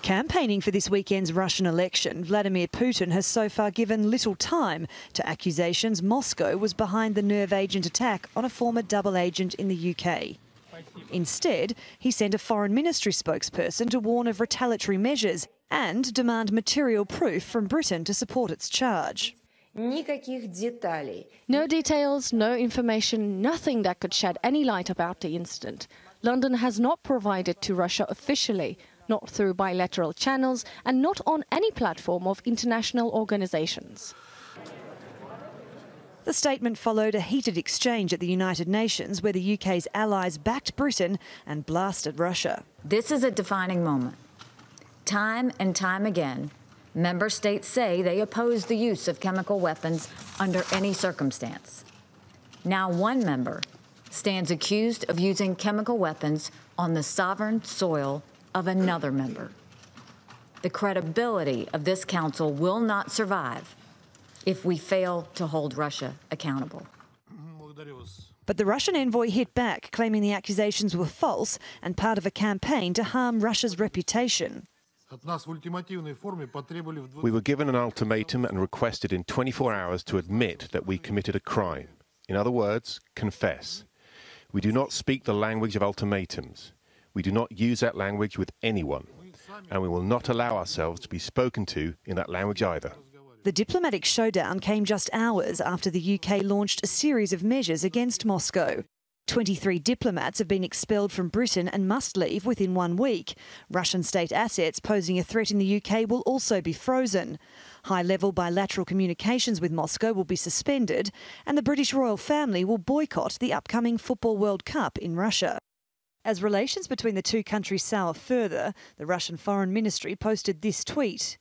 Campaigning for this weekend's Russian election, Vladimir Putin has so far given little time to accusations Moscow was behind the nerve agent attack on a former double agent in the UK. Instead, he sent a foreign ministry spokesperson to warn of retaliatory measures and demand material proof from Britain to support its charge. No details, no information, nothing that could shed any light about the incident. London has not provided to Russia officially, not through bilateral channels and not on any platform of international organisations. The statement followed a heated exchange at the United Nations where the UK's allies backed Britain and blasted Russia. This is a defining moment. Time and time again, member states say they oppose the use of chemical weapons under any circumstance. Now one member stands accused of using chemical weapons on the sovereign soil of another member. The credibility of this council will not survive if we fail to hold Russia accountable. But the Russian envoy hit back, claiming the accusations were false and part of a campaign to harm Russia's reputation. We were given an ultimatum and requested in 24 hours to admit that we committed a crime. In other words, confess. We do not speak the language of ultimatums. We do not use that language with anyone, and we will not allow ourselves to be spoken to in that language either. The diplomatic showdown came just hours after the UK launched a series of measures against Moscow. 23 diplomats have been expelled from Britain and must leave within 1 week. Russian state assets posing a threat in the UK will also be frozen. High-level bilateral communications with Moscow will be suspended, and the British royal family will boycott the upcoming Football World Cup in Russia. As relations between the two countries sour further, the Russian Foreign Ministry posted this tweet.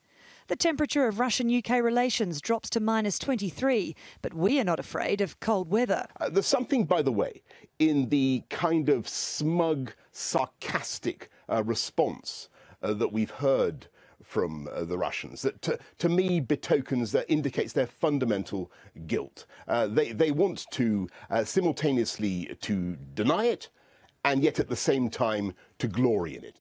The temperature of Russian-UK relations drops to -23, but we are not afraid of cold weather. There's something, by the way, in the kind of smug, sarcastic response that we've heard from the Russians that, to me, betokens, that indicates their fundamental guilt. They want to simultaneously to deny it and yet at the same time to glory in it.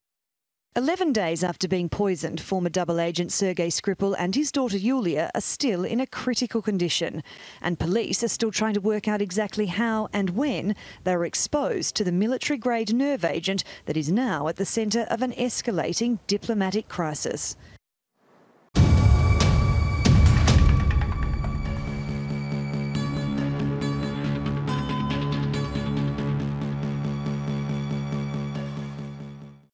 11 days after being poisoned, former double agent Sergei Skripal and his daughter Yulia are still in a critical condition, and police are still trying to work out exactly how and when they were exposed to the military-grade nerve agent that is now at the centre of an escalating diplomatic crisis.